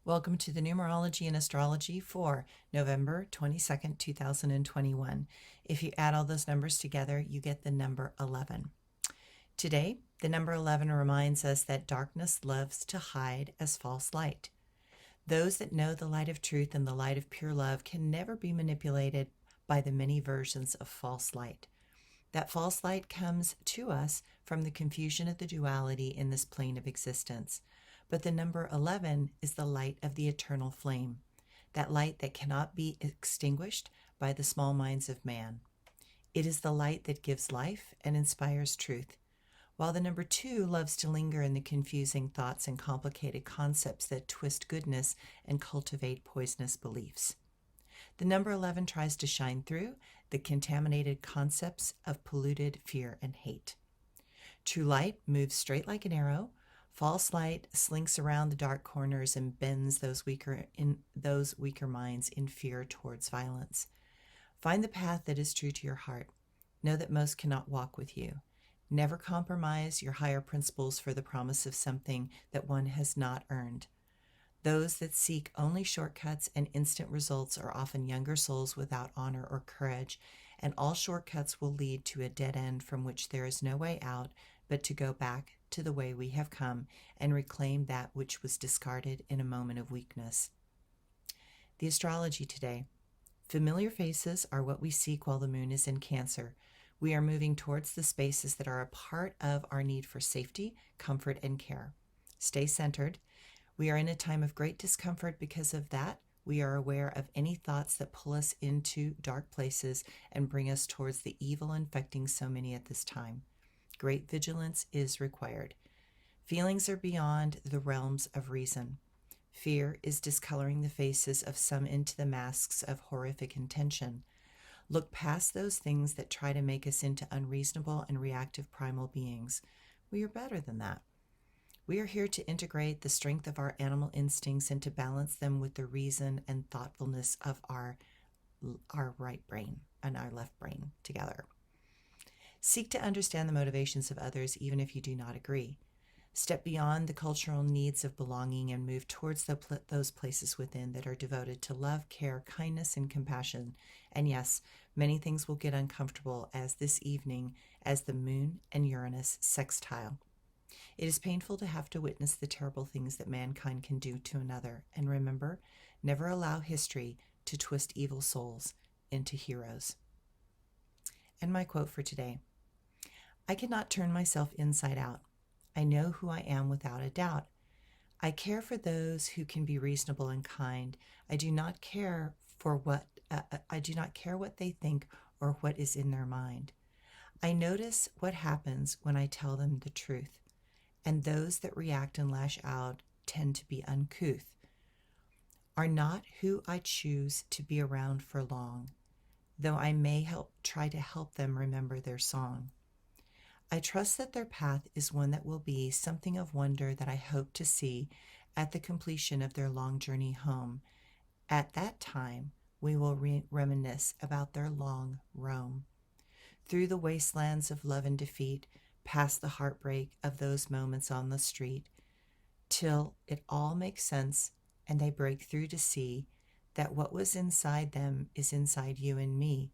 Welcome to the Numerology and Astrology for November 22nd, 2021. If you add all those numbers together, you get the number 11. Today, the number 11 reminds us that darkness loves to hide as false light. Those that know the light of truth and the light of pure love can never be manipulated by the many versions of false light. That false light comes to us from the confusion of the duality in this plane of existence. But the number 11 is the light of the eternal flame, that light that cannot be extinguished by the small minds of man. It is the light that gives life and inspires truth, while the number 2 loves to linger in the confusing thoughts and complicated concepts that twist goodness and cultivate poisonous beliefs. The number 11 tries to shine through the contaminated concepts of polluted fear and hate. True light moves straight like an arrow. False light slinks around the dark corners and bends those weaker minds in fear towards violence. Find the path that is true to your heart. Know that most cannot walk with you. Never compromise your higher principles for the promise of something that one has not earned. Those that seek only shortcuts and instant results are often younger souls without honor or courage, and all shortcuts will lead to a dead end from which there is no way out but to go back to the way we have come and reclaim that which was discarded in a moment of weakness. The astrology today. Familiar faces are what we seek while the moon is in Cancer. We are moving towards the spaces that are a part of our need for safety, comfort, and care. Stay centered. We are in a time of great discomfort because of that. We are aware of any thoughts that pull us into dark places and bring us towards the evil infecting so many at this time. Great vigilance is required. Feelings are beyond the realms of reason. Fear is discoloring the faces of some into the masks of horrific intention. Look past those things that try to make us into unreasonable and reactive primal beings. We are better than that. We are here to integrate the strength of our animal instincts and to balance them with the reason and thoughtfulness of our right brain and our left brain together. Seek to understand the motivations of others even if you do not agree. Step beyond the cultural needs of belonging and move towards those places within that are devoted to love, care, kindness, and compassion. And yes, many things will get uncomfortable as this evening as the moon and Uranus sextile. It is painful to have to witness the terrible things that mankind can do to another. And remember, never allow history to twist evil souls into heroes. And my quote for today. I cannot turn myself inside out. I know who I am without a doubt. I care for those who can be reasonable and kind. I do not care what they think or what is in their mind. I notice what happens when I tell them the truth, and those that react and lash out tend to be uncouth, are not who I choose to be around for long, though I may try to help them remember their song. I trust that their path is one that will be something of wonder that I hope to see at the completion of their long journey home. At that time, we will reminisce about their long roam through the wastelands of love and defeat, past the heartbreak of those moments on the street, till it all makes sense and they break through to see that what was inside them is inside you and me.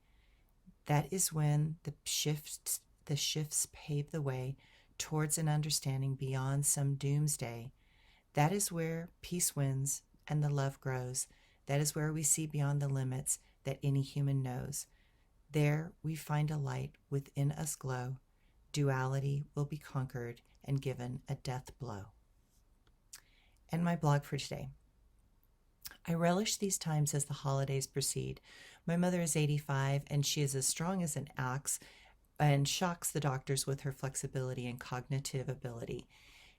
That is when the shifts pave the way towards an understanding beyond some doomsday. That is where peace wins and the love grows. That is where we see beyond the limits that any human knows. There we find a light within us glow. Duality will be conquered and given a death blow. And my blog for today. I relish these times as the holidays proceed. My mother is 85 and she is as strong as an ox and shocks the doctors with her flexibility and cognitive ability.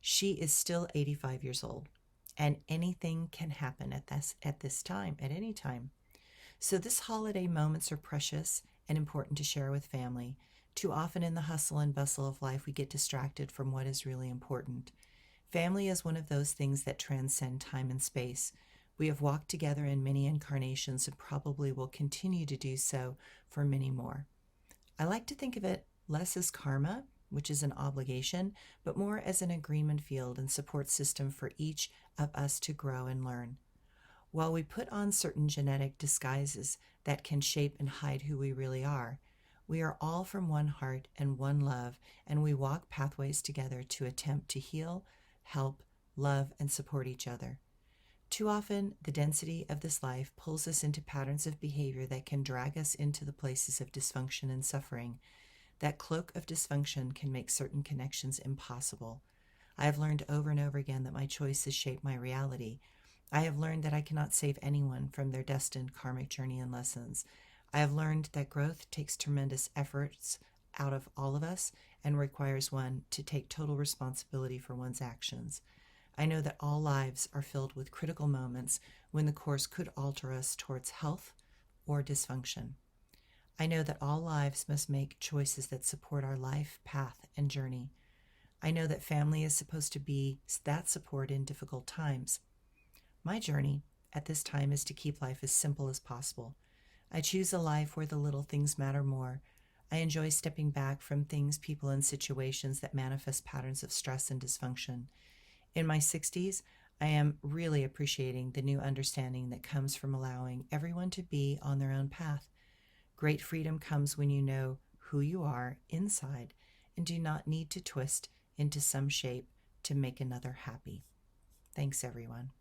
She is still 85 years old, and anything can happen at this time, at any time. So this holiday moments are precious and important to share with family. Too often in the hustle and bustle of life, we get distracted from what is really important. Family is one of those things that transcend time and space. We have walked together in many incarnations and probably will continue to do so for many more. I like to think of it less as karma which is an obligation, but more as an agreement field and support system for each of us to grow and learn. While we put on certain genetic disguises that can shape and hide who we really are, we are all from one heart and one love, and we walk pathways together to attempt to heal, help, love, and support each other. Too often, the density of this life pulls us into patterns of behavior that can drag us into the places of dysfunction and suffering. That cloak of dysfunction can make certain connections impossible. I have learned over and over again that my choices shape my reality. I have learned that I cannot save anyone from their destined karmic journey and lessons. I have learned that growth takes tremendous efforts out of all of us and requires one to take total responsibility for one's actions. I know that all lives are filled with critical moments when the course could alter us towards health or dysfunction. I know that all lives must make choices that support our life, path, and journey. I know that family is supposed to be that support in difficult times. My journey at this time is to keep life as simple as possible. I choose a life where the little things matter more. I enjoy stepping back from things, people, and situations that manifest patterns of stress and dysfunction. In my 60s, I am really appreciating the new understanding that comes from allowing everyone to be on their own path. Great freedom comes when you know who you are inside and do not need to twist into some shape to make another happy. Thanks, everyone.